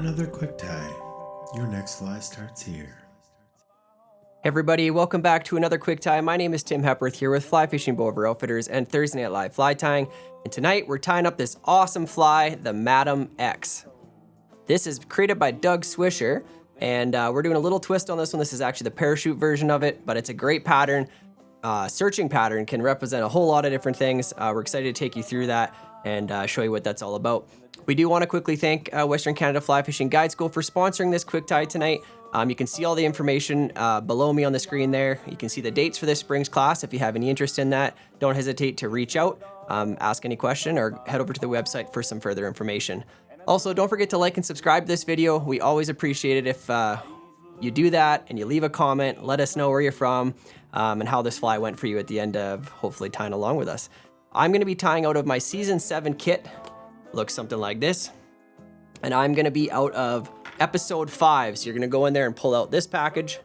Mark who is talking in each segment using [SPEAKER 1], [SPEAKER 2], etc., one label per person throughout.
[SPEAKER 1] Another quick tie. Your next fly starts here.
[SPEAKER 2] Hey everybody, welcome back to another quick tie. My name is Tim Hepworth here with Fly Fishing Bover Outfitters and Thursday Night Live Fly Tying. And tonight we're tying up this awesome fly, the Madam X. This is created by Doug Swisher, and we're doing a little twist on this one. This is actually the parachute version of it, but it's a great pattern. Searching pattern can represent a whole lot of different things. We're excited to take you through that and show you what that's all about. We do want to quickly thank Western Canada Fly Fishing Guide School for sponsoring this quick tie tonight. You can see all the information below me on the screen there. You can see the dates for this spring's class. If you have any interest in that, don't hesitate to reach out, ask any question, or head over to the website for some further information. Also, don't forget to like and subscribe to this video. We always appreciate it if you do that and you leave a comment. Let us know where you're from and how this fly went for you at the end of hopefully tying along with us. I'm going to be tying out of my Season 7 kit. Looks something like this. And I'm going to be out of Episode 5. So you're going to go in there and pull out this package.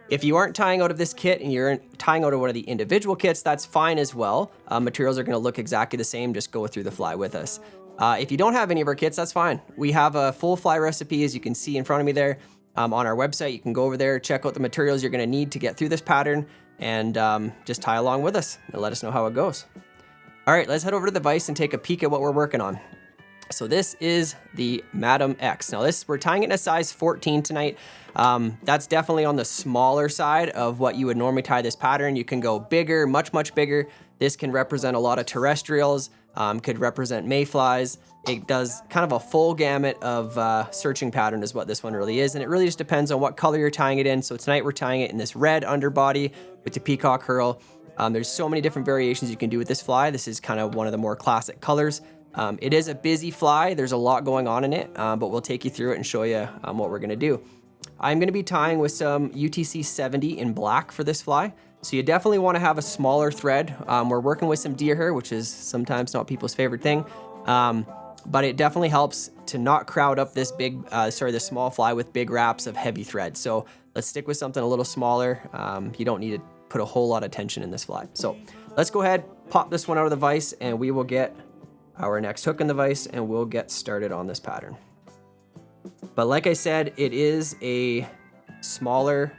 [SPEAKER 2] If you aren't tying out of this kit and you're tying out of one of the individual kits, that's fine as well. Materials are going to look exactly the same. Just go through the fly with us. If you don't have any of our kits, that's fine. We have a full fly recipe, as you can see in front of me there, on our website. You can go over there, check out the materials you're going to need to get through this pattern, and just tie along with us and let us know how it goes. All right, let's head over to the vise and take a peek at what we're working on. So this is the Madam X. Now we're tying it in a size 14 tonight. That's definitely on the smaller side of what you would normally tie this pattern. You can go bigger, much bigger. This can represent a lot of terrestrials, could represent mayflies. It does kind of a full gamut of searching pattern is what this one really is. And it really just depends on what color you're tying it in. So tonight we're tying it in this red underbody with the peacock herl. There's so many different variations you can do with this fly. This is kind of one of the more classic colors. It is a busy fly. There's a lot going on in it, but we'll take you through it and show you what we're gonna do. I'm gonna be tying with some UTC 70 in black for this fly. So you definitely wanna have a smaller thread. We're working with some deer hair, which is sometimes not people's favorite thing. But it definitely helps to not crowd up this this small fly with big wraps of heavy thread. So let's stick with something a little smaller. You don't need to put a whole lot of tension in this fly. So let's go ahead, pop this one out of the vise, and we will get our next hook in the vise and we'll get started on this pattern. But like I said, it is a smaller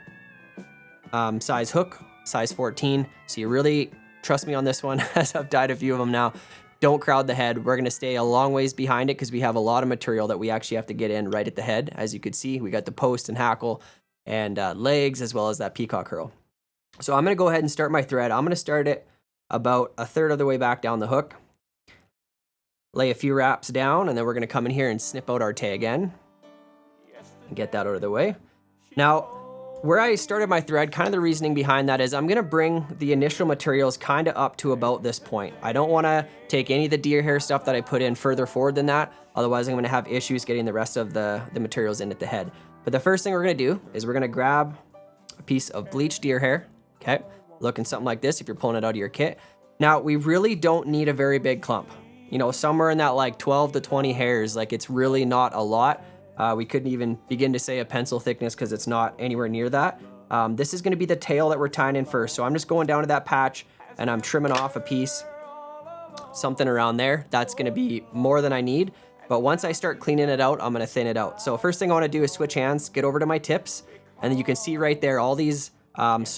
[SPEAKER 2] size hook, size 14. So you really trust me on this one, as I've dyed a few of them now. Don't crowd the head. We're gonna stay a long ways behind it because we have a lot of material that we actually have to get in right at the head. As you could see, we got the post and hackle and legs, as well as that peacock herl. So I'm gonna go ahead and start my thread. I'm gonna start it about a third of the way back down the hook. Lay a few wraps down, and then we're gonna come in here and snip out our tag end and get that out of the way. Now, where I started my thread, kind of the reasoning behind that is I'm gonna bring the initial materials kind of up to about this point. I don't wanna take any of the deer hair stuff that I put in further forward than that. Otherwise, I'm gonna have issues getting the rest of the materials in at the head. But the first thing we're gonna do is we're gonna grab a piece of bleached deer hair, okay? Looking something like this if you're pulling it out of your kit. Now, we really don't need a very big clump. You know, somewhere in that like 12 to 20 hairs, like it's really not a lot. We couldn't even begin to say a pencil thickness because it's not anywhere near that. This is gonna be the tail that we're tying in first. So I'm just going down to that patch and I'm trimming off a piece, something around there. That's gonna be more than I need. But once I start cleaning it out, I'm gonna thin it out. So first thing I wanna do is switch hands, get over to my tips, and then you can see right there, all these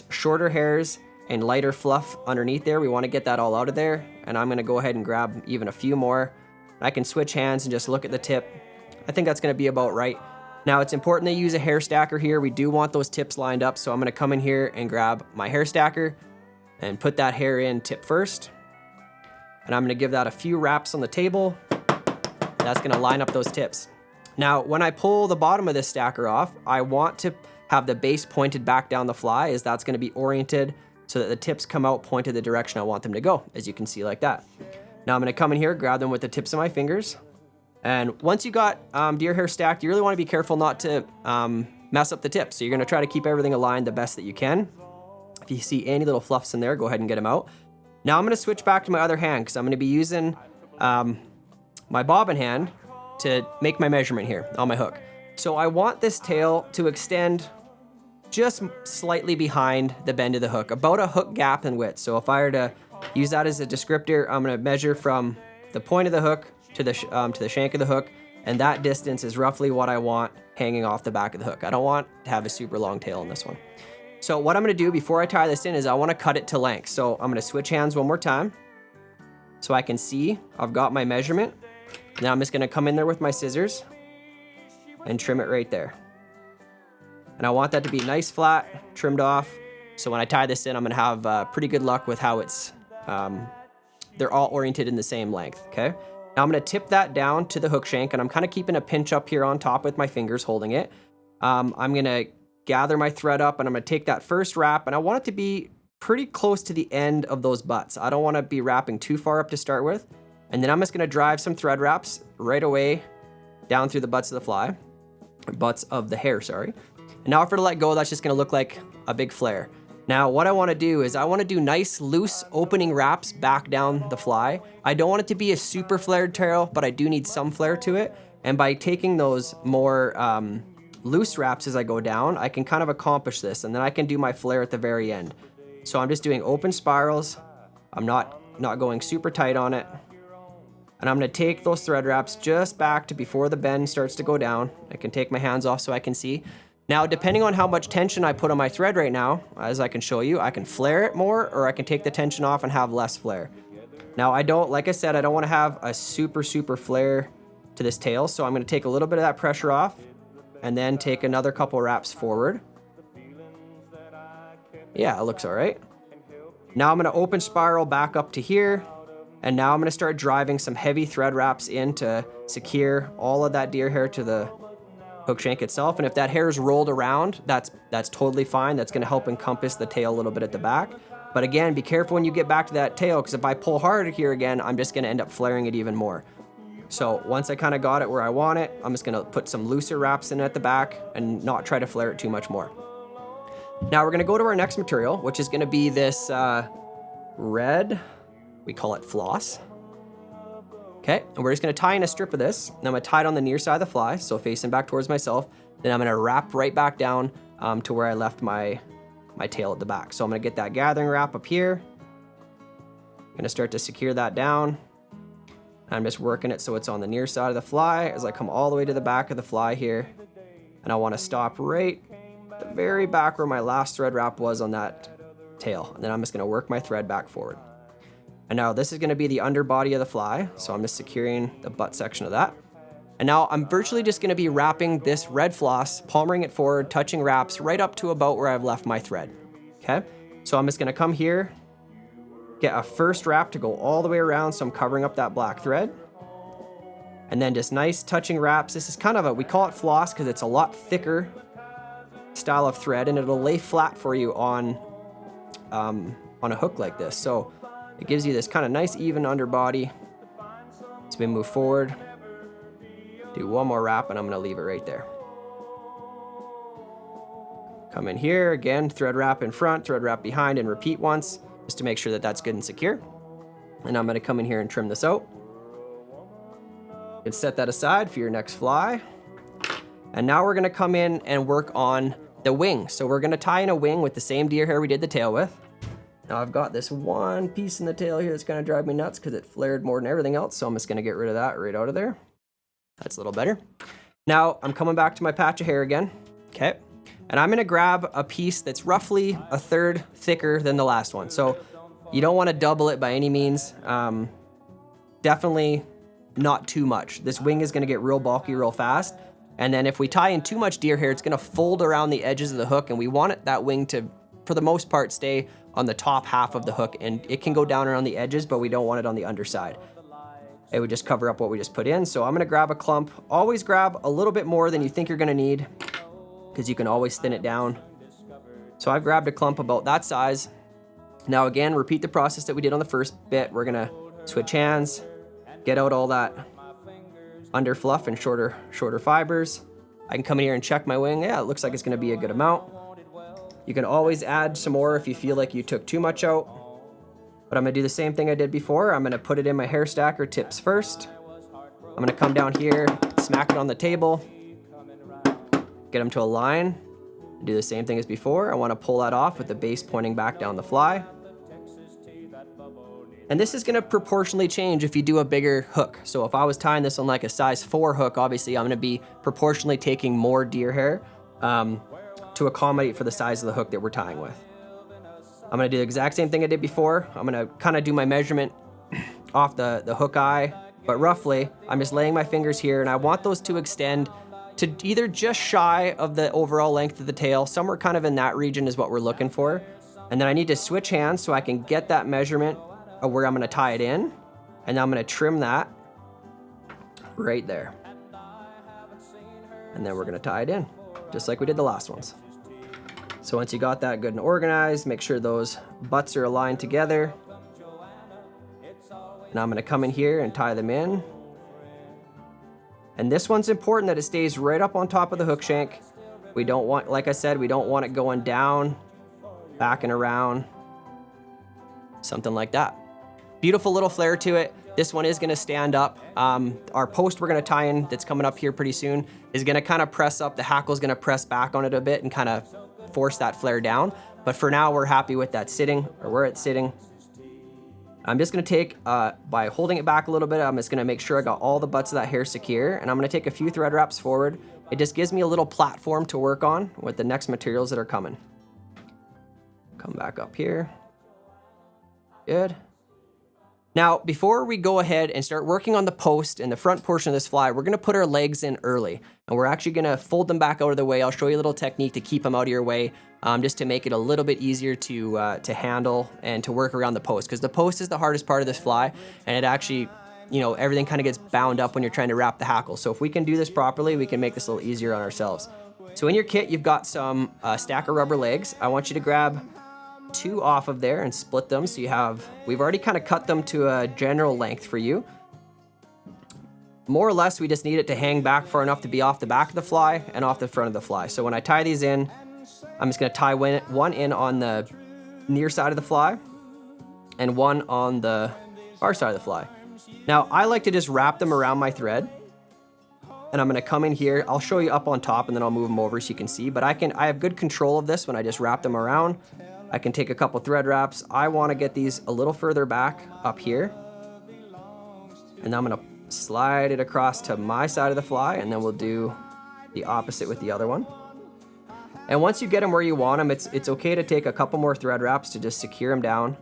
[SPEAKER 2] shorter hairs and lighter fluff underneath there. We wanna get that all out of there. And I'm gonna go ahead and grab even a few more. I can switch hands and just look at the tip. I think that's gonna be about right. Now it's important to use a hair stacker here. We do want those tips lined up. So I'm gonna come in here and grab my hair stacker and put that hair in tip first. And I'm gonna give that a few wraps on the table. That's gonna line up those tips. Now, when I pull the bottom of this stacker off, I want to have the base pointed back down the fly, as that's gonna be oriented so that the tips come out pointed the direction I want them to go, as you can see like that. Now I'm gonna come in here, grab them with the tips of my fingers. And once you got deer hair stacked, you really wanna be careful not to mess up the tips. So you're gonna try to keep everything aligned the best that you can. If you see any little fluffs in there, go ahead and get them out. Now I'm gonna switch back to my other hand because I'm gonna be using my bobbin hand to make my measurement here on my hook. So I want this tail to extend just slightly behind the bend of the hook, about a hook gap in width. So if I were to use that as a descriptor, I'm gonna measure from the point of the hook to the shank of the hook, And that distance is roughly what I want hanging off the back of the hook. I don't want to have a super long tail in this one. So what I'm gonna do before I tie this in is I wanna cut it to length. So I'm gonna switch hands one more time so I can see I've got my measurement. Now I'm just gonna come in there with my scissors and trim it right there. And I want that to be nice, flat, trimmed off. So when I tie this in, I'm gonna have pretty good luck with how it's, they're all oriented in the same length, okay? Now I'm gonna tip that down to the hook shank, and I'm kind of keeping a pinch up here on top with my fingers holding it. I'm gonna gather my thread up, and I'm gonna take that first wrap, and I want it to be pretty close to the end of those butts. I don't wanna be wrapping too far up to start with. And then I'm just gonna drive some thread wraps right away down through the butts of the fly, butts of the hair, sorry. And now for to let go, that's just gonna look like a big flare. Now what I wanna do is I wanna do nice loose opening wraps back down the fly. I don't want it to be a super flared tail, but I do need some flare to it. And by taking those more loose wraps as I go down, I can kind of accomplish this, and then I can do my flare at the very end. So I'm just doing open spirals. I'm not going super tight on it. And I'm gonna take those thread wraps just back to before the bend starts to go down. I can take my hands off so I can see. Now, depending on how much tension I put on my thread right now, as I can show you, I can flare it more, or I can take the tension off and have less flare. Now, like I said, I don't wanna have a super flare to this tail, so I'm gonna take a little bit of that pressure off and then take another couple wraps forward. Yeah, it looks all right. Now I'm gonna open spiral back up to here, and now I'm gonna start driving some heavy thread wraps in to secure all of that deer hair to the hook shank itself. And if that hair is rolled around, that's totally fine. That's gonna help encompass the tail a little bit at the back. But again, be careful when you get back to that tail, because if I pull hard here again, I'm just gonna end up flaring it even more. So once I kind of got it where I want it, I'm just gonna put some looser wraps in at the back and not try to flare it too much more. Now we're gonna go to our next material, which is gonna be this red, we call it floss. Okay, and we're just gonna tie in a strip of this. And I'm gonna tie it on the near side of the fly, so facing back towards myself. Then I'm gonna wrap right back down to where I left my tail at the back. So I'm gonna get that gathering wrap up here. I'm gonna start to secure that down. I'm just working it so it's on the near side of the fly as I come all the way to the back of the fly here. And I wanna stop right at the very back where my last thread wrap was on that tail. And then I'm just gonna work my thread back forward. And now this is gonna be the underbody of the fly, so I'm just securing the butt section of that. And now I'm virtually just gonna be wrapping this red floss, palmering it forward, touching wraps right up to about where I've left my thread, okay? So I'm just gonna come here, get a first wrap to go all the way around, so I'm covering up that black thread. And then just nice touching wraps. This is kind of we call it floss because it's a lot thicker style of thread, and it'll lay flat for you on a hook like this. So it gives you this kind of nice even underbody. As we move forward, do one more wrap, and I'm gonna leave it right there. Come in here, again, thread wrap in front, thread wrap behind, and repeat once, just to make sure that that's good and secure. And I'm gonna come in here and trim this out. You can set that aside for your next fly. And now we're gonna come in and work on the wing. So we're gonna tie in a wing with the same deer hair we did the tail with. Now I've got this one piece in the tail here that's gonna drive me nuts because it flared more than everything else, so I'm just gonna get rid of that right out of there. That's a little better. Now I'm coming back to my patch of hair again, okay? And I'm gonna grab a piece that's roughly a third thicker than the last one. So you don't wanna double it by any means. Definitely not too much. This wing is gonna get real bulky real fast. And then if we tie in too much deer hair, it's gonna fold around the edges of the hook, and we want that wing to, for the most part, stay on the top half of the hook, and it can go down around the edges, but we don't want it on the underside. It would just cover up what we just put in. So I'm gonna grab a clump. Always grab a little bit more than you think you're gonna need, because you can always thin it down. So I've grabbed a clump about that size. Now again, repeat the process that we did on the first bit. We're gonna switch hands, get out all that under fluff and shorter fibers. I can come in here and check my wing. Yeah, it looks like it's gonna be a good amount. You can always add some more if you feel like you took too much out. But I'm gonna do the same thing I did before. I'm gonna put it in my hair stacker tips first. I'm gonna come down here, smack it on the table, get them to align, do the same thing as before. I wanna pull that off with the base pointing back down the fly. And this is gonna proportionally change if you do a bigger hook. So if I was tying this on like a size 4 hook, obviously I'm gonna be proportionally taking more deer hair to accommodate for the size of the hook that we're tying with. I'm gonna do the exact same thing I did before. I'm gonna kind of do my measurement off the hook eye, but roughly, I'm just laying my fingers here, and I want those to extend to either just shy of the overall length of the tail, somewhere kind of in that region is what we're looking for. And then I need to switch hands so I can get that measurement of where I'm gonna tie it in, and I'm gonna trim that right there. And then we're gonna tie it in, just like we did the last ones. So once you got that good and organized, make sure those butts are aligned together. And I'm gonna come in here and tie them in. And this one's important that it stays right up on top of the hook shank. We don't want, like I said, we don't want it going down, back and around, something like that. Beautiful little flare to it. This one is gonna stand up. Our post we're gonna tie in that's coming up here pretty soon is gonna kind of press up. The hackle's gonna press back on it a bit and kind of force that flare down. But for now, we're happy with that sitting, or where it's sitting. I'm just gonna take, by holding it back a little bit, I'm just gonna make sure I got all the butts of that hair secure, and I'm gonna take a few thread wraps forward. It just gives me a little platform to work on with the next materials that are coming. Come back up here. Good. Now, before we go ahead and start working on the post and the front portion of this fly, we're gonna put our legs in early, and we're actually gonna fold them back out of the way. I'll show you a little technique to keep them out of your way, just to make it a little bit easier to handle and to work around the post, because the post is the hardest part of this fly, and it actually, you know, everything kind of gets bound up when you're trying to wrap the hackle. So if we can do this properly, we can make this a little easier on ourselves. So in your kit, you've got some stack of rubber legs. I want you to grab 2 off of there and split them. So you have, we've already kind of cut them to a general length for you. More or less, we just need it to hang back far enough to be off the back of the fly and off the front of the fly. So when I tie these in, I'm just gonna tie one in on the near side of the fly and one on the far side of the fly. Now, I like to just wrap them around my thread, and I'm gonna come in here. I'll show you up on top and then I'll move them over so you can see, but I have good control of this when I just wrap them around. I can take a couple thread wraps. I wanna get these a little further back up here, and I'm gonna slide it across to my side of the fly, and then we'll do the opposite with the other one. And once you get them where you want them, it's okay to take a couple more thread wraps to just secure them down.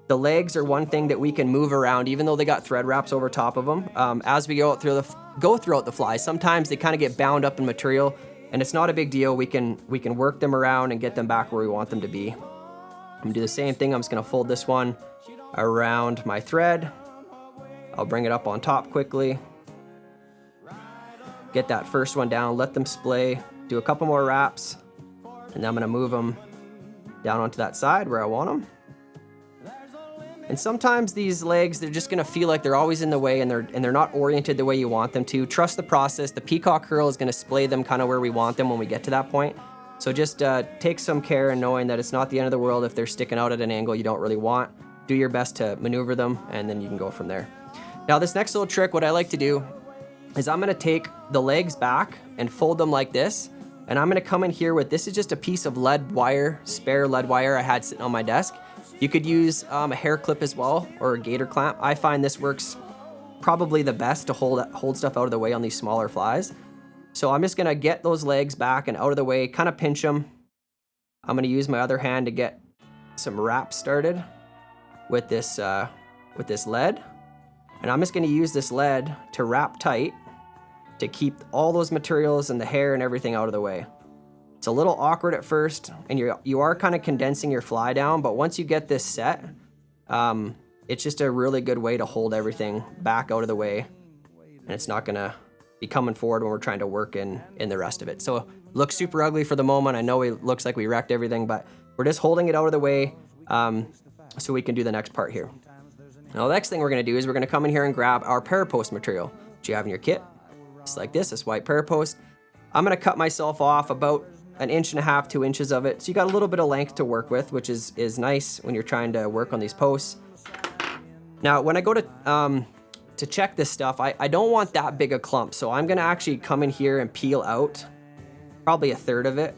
[SPEAKER 2] The legs are one thing that we can move around, even though they got thread wraps over top of them. As we go throughout the fly, sometimes they kind of get bound up in material, and it's not a big deal. We can work them around and get them back where we want them to be. I'm gonna do the same thing. I'm just gonna fold this one around my thread. I'll bring it up on top quickly. Get that first one down, let them splay, do a couple more wraps, and then I'm gonna move them down onto that side where I want them. And sometimes these legs, they're just gonna feel like they're always in the way, and they're not oriented the way you want them to. Trust the process. The peacock curl is gonna splay them kind of where we want them when we get to that point. So just take some care in knowing that it's not the end of the world if they're sticking out at an angle you don't really want. Do your best to maneuver them, and then you can go from there. Now this next little trick, what I like to do is I'm gonna take the legs back and fold them like this, and I'm gonna come in here with, this is just a piece of lead wire, spare lead wire I had sitting on my desk. You could use a hair clip as well, or a gator clamp. I find this works probably the best to hold stuff out of the way on these smaller flies. So I'm just gonna get those legs back and out of the way, kind of pinch them. I'm gonna use my other hand to get some wraps started with this lead. And I'm just gonna use this lead to wrap tight to keep all those materials and the hair and everything out of the way. It's a little awkward at first, and you are kind of condensing your fly down, but once you get this set, it's just a really good way to hold everything back out of the way, and it's not gonna be coming forward when we're trying to work in the rest of it. So it looks super ugly for the moment. I know it looks like we wrecked everything, but we're just holding it out of the way so we can do the next part here. Now the next thing we're gonna do is we're gonna come in here and grab our parapost material that you have in your kit. Just like this white parapost. I'm gonna cut myself off about 1.5 inches, 2 inches of it. So you got a little bit of length to work with, which is nice when you're trying to work on these posts. Now, when I go to check this stuff, I don't want that big a clump. So I'm gonna actually come in here and peel out probably 1/3 of it.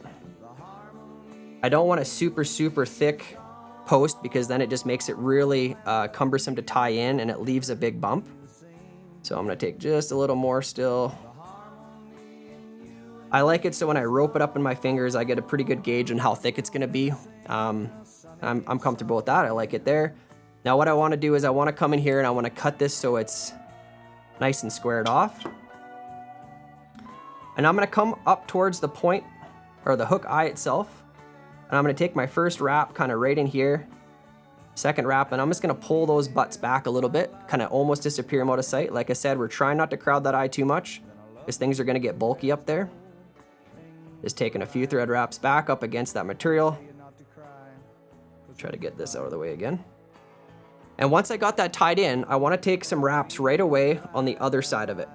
[SPEAKER 2] I don't want a super, super thick post, because then it just makes it really cumbersome to tie in and it leaves a big bump. So I'm gonna take just a little more still. I like it so when I rope it up in my fingers, I get a pretty good gauge on how thick it's gonna be. I'm comfortable with that. I like it there. Now what I wanna do is I wanna come in here and I wanna cut this so it's nice and squared off. And I'm gonna come up towards the point, or the hook eye itself. And I'm gonna take my first wrap kind of right in here, second wrap, and I'm just gonna pull those butts back a little bit, kind of almost disappear them out of sight. Like I said, we're trying not to crowd that eye too much, because things are gonna get bulky up there. Just taking a few thread wraps back up against that material. Try to get this out of the way again. And once I got that tied in, I wanna take some wraps right away on the other side of it.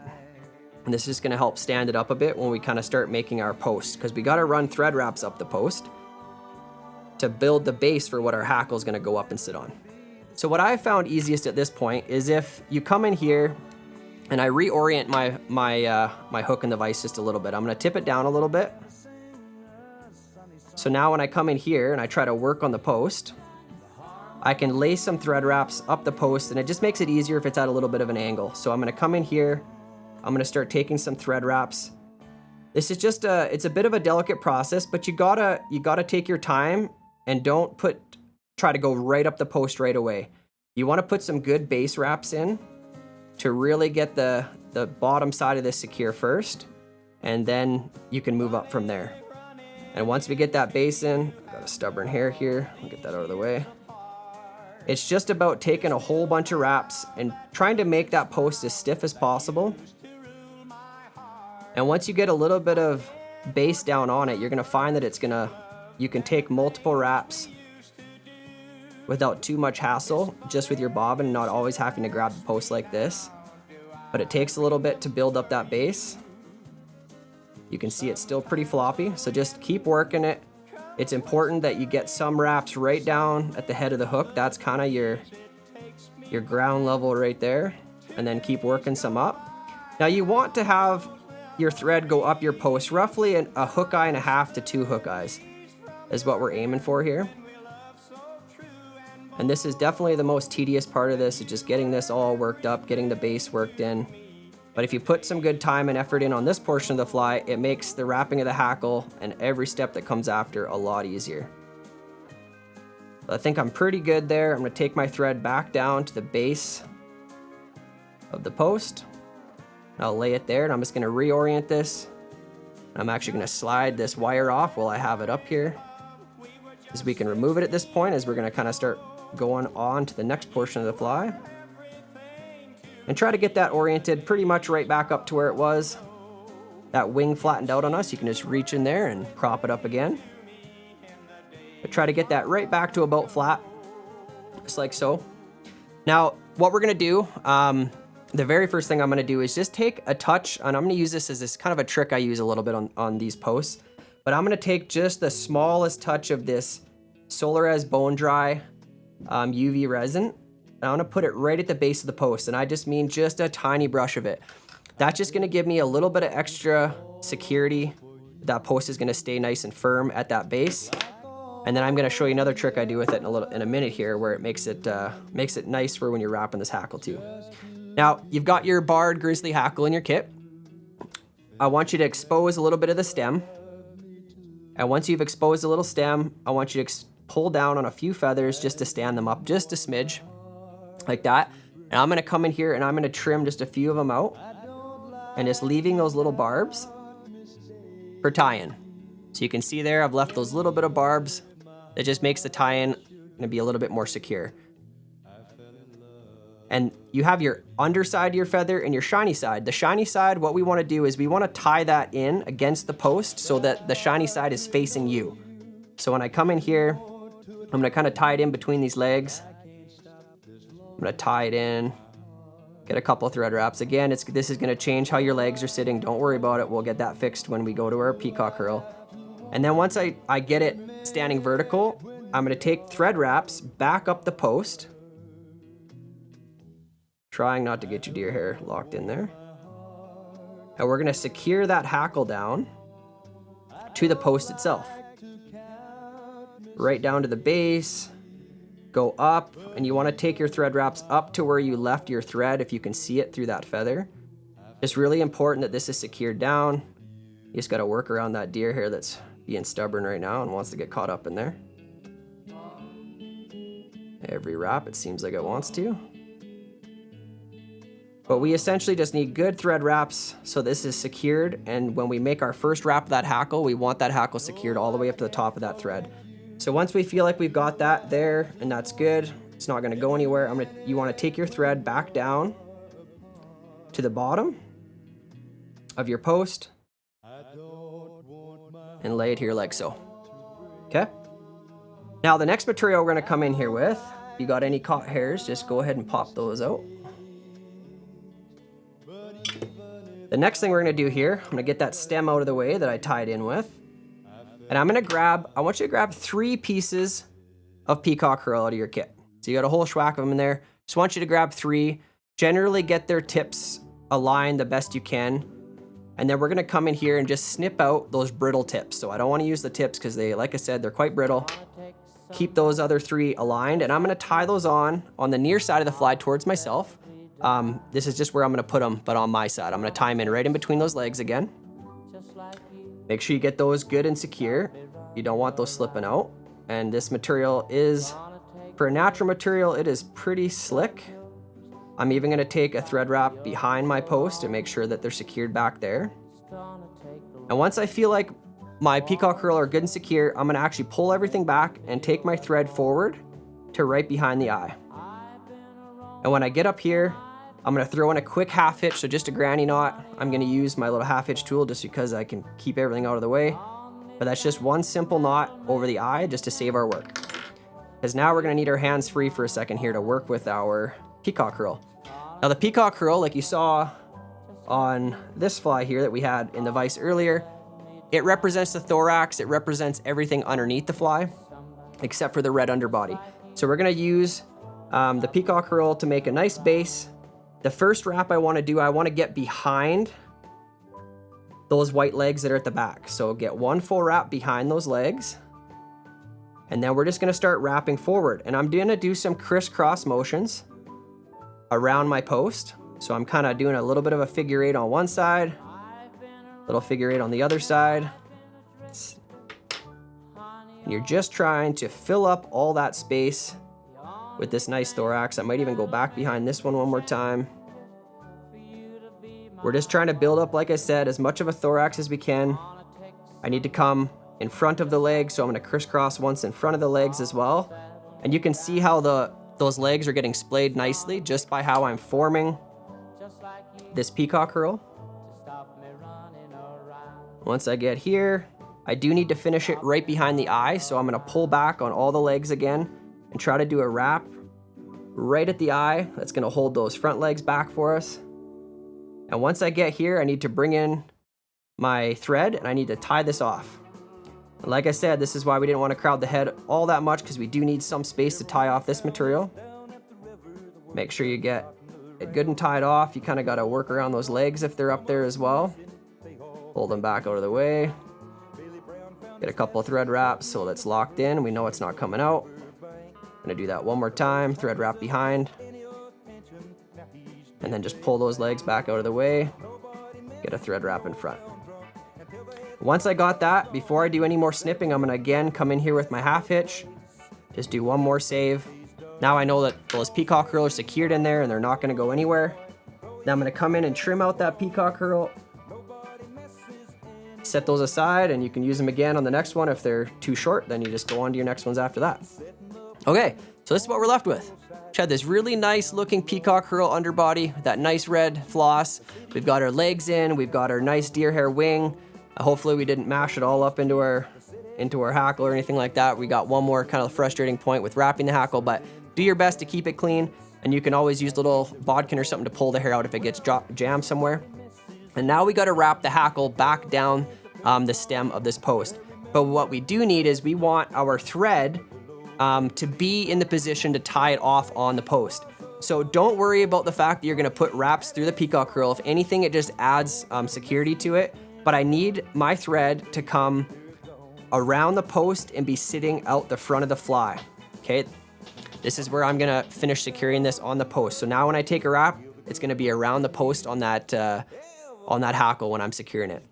[SPEAKER 2] And this is gonna help stand it up a bit when we kind of start making our post, because we gotta run thread wraps up the post to build the base for what our hackle is gonna go up and sit on. So what I found easiest at this point is if you come in here and I reorient my hook in the vise just a little bit. I'm gonna tip it down a little bit. So now when I come in here and I try to work on the post, I can lay some thread wraps up the post, and it just makes it easier if it's at a little bit of an angle. So I'm gonna come in here, I'm gonna start taking some thread wraps. This is just it's a bit of a delicate process, but you gotta take your time and don't try to go right up the post right away. You wanna put some good base wraps in to really get the bottom side of this secure first, and then you can move up from there. And once we get that base in, I've got a stubborn hair here, I'll get that out of the way. It's just about taking a whole bunch of wraps and trying to make that post as stiff as possible. And once you get a little bit of base down on it, you're gonna find that you can take multiple wraps without too much hassle, just with your bobbin, not always having to grab the post like this. But it takes a little bit to build up that base. You can see it's still pretty floppy, so just keep working it. It's important that you get some wraps right down at the head of the hook. That's kind of your ground level right there, and then keep working some up. Now you want to have your thread go up your post roughly a hook eye and a half to 2 hook eyes is what we're aiming for here. And this is definitely the most tedious part of this, is just getting this all worked up, getting the base worked in. But if you put some good time and effort in on this portion of the fly, it makes the wrapping of the hackle and every step that comes after a lot easier. But I think I'm pretty good there. I'm gonna take my thread back down to the base of the post. I'll lay it there, and I'm just gonna reorient this. I'm actually gonna slide this wire off while I have it up here, as we can remove it at this point, as we're gonna kind of start going on to the next portion of the fly. And try to get that oriented pretty much right back up to where it was. That wing flattened out on us, you can just reach in there and prop it up again. But try to get that right back to about flat, just like so. Now, what we're gonna do, the very first thing I'm gonna do is just take a touch, and I'm gonna use this as this kind of a trick I use a little bit on these posts, but I'm gonna take just the smallest touch of this Solarez Bone Dry UV resin. I'm gonna put it right at the base of the post, and I just mean just a tiny brush of it. That's just gonna give me a little bit of extra security. That post is gonna stay nice and firm at that base. And then I'm gonna show you another trick I do with it in a minute here, where it makes it nice for when you're wrapping this hackle too. Now, you've got your barred grizzly hackle in your kit. I want you to expose a little bit of the stem. And once you've exposed a little stem, I want you to pull down on a few feathers just to stand them up just a smidge. Like that. And I'm gonna come in here and I'm gonna trim just a few of them out, and just leaving those little barbs for tie-in. So you can see there, I've left those little bit of barbs. That just makes the tie-in gonna be a little bit more secure. And you have your underside of your feather and your shiny side. The shiny side, what we wanna do is we wanna tie that in against the post so that the shiny side is facing you. So when I come in here, I'm gonna kind of tie it in between these legs. I'm gonna tie it in, get a couple thread wraps. Again, this is gonna change how your legs are sitting. Don't worry about it. We'll get that fixed when we go to our peacock curl. And then once I get it standing vertical, I'm gonna take thread wraps back up the post, trying not to get your deer hair locked in there. And we're gonna secure that hackle down to the post itself. Right down to the base. go up, and you want to take your thread wraps up to where you left your thread if you can see it through that feather. It's really important that this is secured down. You just got to work around that deer hair that's being stubborn right now and wants to get caught up in there. Every wrap, it seems like it wants to. But we essentially just need good thread wraps so this is secured, and when we make our first wrap of that hackle, we want that hackle secured all the way up to the top of that thread. So once we feel like we've got that there and that's good, it's not gonna go anywhere, you wanna take your thread back down to the bottom of your post and lay it here like so, okay? Now the next material we're gonna come in here with, if you got any caught hairs, just go ahead and pop those out. The next thing we're gonna do here, I'm gonna get that stem out of the way that I tied in with. And I want you to grab 3 pieces of peacock herl out of your kit. So you got a whole schwack of them in there. Just want you to grab 3. Generally get their tips aligned the best you can. And then we're gonna come in here and just snip out those brittle tips. So I don't wanna use the tips because they, like I said, they're quite brittle. Keep those other 3 aligned, and I'm gonna tie those on the near side of the fly towards myself. This is just where I'm gonna put them, but on my side. I'm gonna tie them in right in between those legs again. Make sure you get those good and secure. You don't want those slipping out. And this material is, for a natural material, it is pretty slick. I'm even gonna take a thread wrap behind my post and make sure that they're secured back there. And once I feel like my peacock herl are good and secure, I'm gonna actually pull everything back and take my thread forward to right behind the eye. And when I get up here, I'm gonna throw in a quick half hitch, so just a granny knot. I'm gonna use my little half hitch tool just because I can keep everything out of the way. But that's just one simple knot over the eye just to save our work. Because now we're gonna need our hands free for a second here to work with our peacock herl. Now the peacock herl, like you saw on this fly here that we had in the vise earlier, it represents the thorax, it represents everything underneath the fly, except for the red underbody. So we're gonna use the peacock herl to make a nice base. The first wrap I wanna do, I wanna get behind those white legs that are at the back. So get one full wrap behind those legs. And then we're just gonna start wrapping forward. And I'm gonna do some crisscross motions around my post. So I'm kinda doing a little bit of a figure 8 on one side, little figure 8 on the other side. And you're just trying to fill up all that space with this nice thorax. I might even go back behind this one more time. We're just trying to build up, like I said, as much of a thorax as we can. I need to come in front of the legs, so I'm gonna crisscross once in front of the legs as well. And you can see how those legs are getting splayed nicely just by how I'm forming this peacock herl. Once I get here, I do need to finish it right behind the eye, so I'm gonna pull back on all the legs again and try to do a wrap right at the eye. That's gonna hold those front legs back for us. And once I get here, I need to bring in my thread and I need to tie this off. And like I said, this is why we didn't want to crowd the head all that much, because we do need some space to tie off this material. Make sure you get it good and tied off. You kind of got to work around those legs if they're up there as well. Hold them back out of the way. Get a couple of thread wraps so that's locked in. We know it's not coming out. I'm gonna do that one more time. Thread wrap behind. And then just pull those legs back out of the way. Get a thread wrap in front. Once I got that, before I do any more snipping, I'm gonna again come in here with my half hitch. Just do one more save. Now I know that those peacock herl are secured in there and they're not gonna go anywhere. Now I'm gonna come in and trim out that peacock herl. Set those aside, and you can use them again on the next one. If they're too short, then you just go on to your next ones after that. Okay, so this is what we're left with. We had this really nice looking peacock herl underbody, that nice red floss. We've got our legs in, we've got our nice deer hair wing. Hopefully we didn't mash it all up into our hackle or anything like that. We got one more kind of frustrating point with wrapping the hackle, but do your best to keep it clean, and you can always use a little bodkin or something to pull the hair out if it gets jammed somewhere. And now we got to wrap the hackle back down the stem of this post. But what we do need is we want our thread to be in the position to tie it off on the post. So don't worry about the fact that you're gonna put wraps through the peacock herl. If anything, it just adds security to it. But I need my thread to come around the post and be sitting out the front of the fly, okay? this is where I'm gonna finish securing this on the post. So now when I take a wrap, it's gonna be around the post on that hackle when I'm securing it.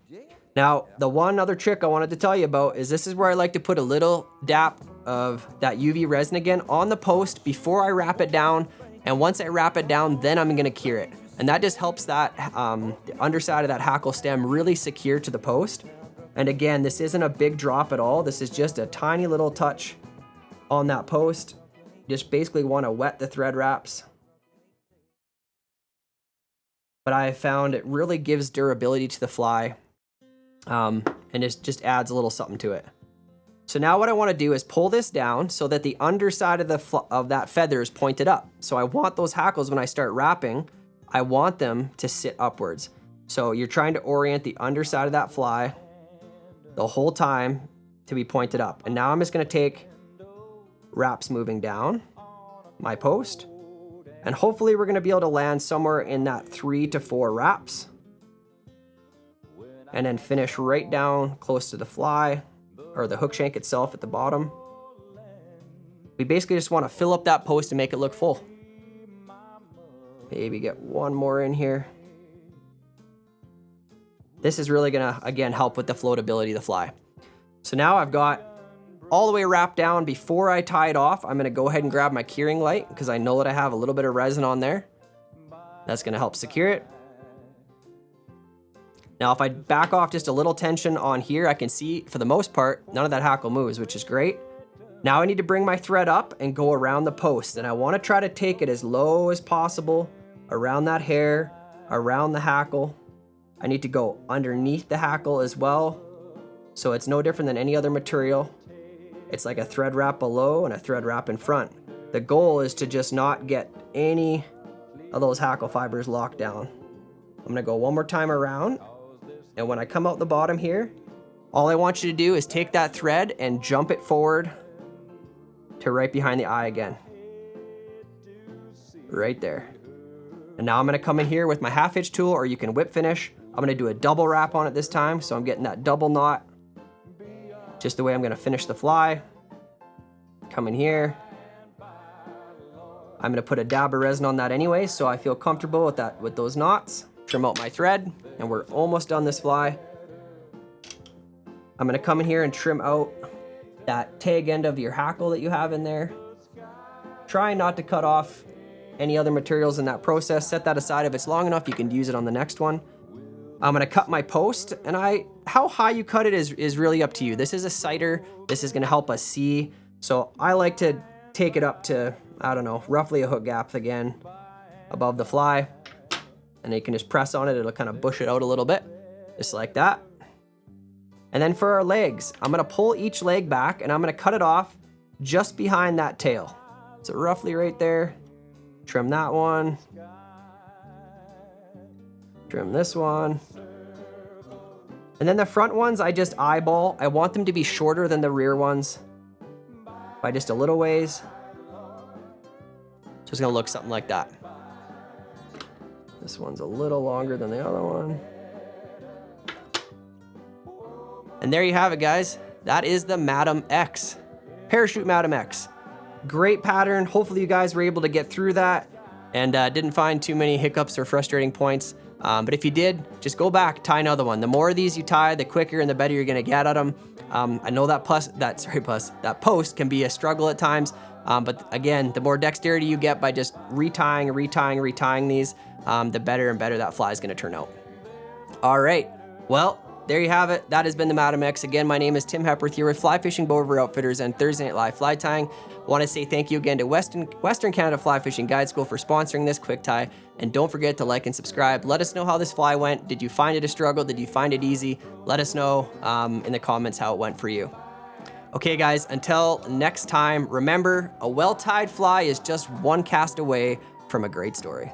[SPEAKER 2] Now, the one other trick I wanted to tell you about is this is where I like to put a little dap of that UV resin again on the post before I wrap it down. And once I wrap it down, then I'm gonna cure it. And that just helps that the underside of that hackle stem really secure to the post. And again, this isn't a big drop at all. This is just a tiny little touch on that post. Just basically want to wet the thread wraps. But I have found it really gives durability to the fly, and it just adds a little something to it. So now what I want to do is pull this down so that the underside of that feather is pointed up. So I want those hackles, when I start wrapping, I want them to sit upwards. So you're trying to orient the underside of that fly the whole time to be pointed up. And now I'm just going to take wraps moving down my post, and hopefully we're going to be able to land somewhere in that 3 to 4 wraps, and then finish right down close to the fly or the hook shank itself at the bottom. We basically just want to fill up that post and make it look full. Maybe get one more in here. This is really gonna, again, help with the floatability of the fly. So now I've got all the way wrapped down. Before I tie it off, I'm gonna go ahead and grab my curing light because I know that I have a little bit of resin on there. That's gonna help secure it. Now, if I back off just a little tension on here, I can see, for the most part, none of that hackle moves, which is great. Now I need to bring my thread up and go around the post, and I wanna try to take it as low as possible around that hair, around the hackle. I need to go underneath the hackle as well, so it's no different than any other material. It's like a thread wrap below and a thread wrap in front. The goal is to just not get any of those hackle fibers locked down. I'm gonna go one more time around, and when I come out the bottom here, all I want you to do is take that thread and jump it forward to right behind the eye again. Right there. And now I'm gonna come in here with my half hitch tool, or you can whip finish. I'm gonna do a double wrap on it this time, so I'm getting that double knot, just the way I'm gonna finish the fly. Come in here. I'm gonna put a dab of resin on that anyway, so I feel comfortable with that, with those knots. Trim out my thread, and we're almost done this fly. I'm gonna come in here and trim out that tag end of your hackle that you have in there. Try not to cut off any other materials in that process. Set that aside. If it's long enough, you can use it on the next one. I'm gonna cut my post, and how high you cut it is really up to you. This is a sighter. This is gonna help us see. So I like to take it up to, I don't know, roughly a hook gap again above the fly. And you can just press on it. It'll kind of bush it out a little bit, just like that. And then for our legs, I'm gonna pull each leg back, and I'm gonna cut it off just behind that tail. So roughly right there. Trim that one. Trim this one. And then the front ones, I just eyeball. I want them to be shorter than the rear ones by just a little ways. So it's gonna look something like that. This one's a little longer than the other one. And there you have it, guys. That is the Madam X. Parachute Madam X. Great pattern. Hopefully you guys were able to get through that and didn't find too many hiccups or frustrating points. But if you did, just go back, tie another one. The more of these you tie, the quicker and the better you're gonna get at them. I know that that post can be a struggle at times. But again, the more dexterity you get by just retying these, the better and better that fly is gonna turn out. All right, well, there you have it. That has been the Madam X. Again, my name is Tim Hepworth here with Fly Fishing Bow River Outfitters and Thursday Night Live Fly Tying. Want to say thank you again to Western Canada Fly Fishing Guide School for sponsoring this quick tie. And don't forget to like and subscribe. Let us know how this fly went. Did you find it a struggle? Did you find it easy? Let us know in the comments how it went for you. Okay, guys, until next time, remember, a well-tied fly is just one cast away from a great story.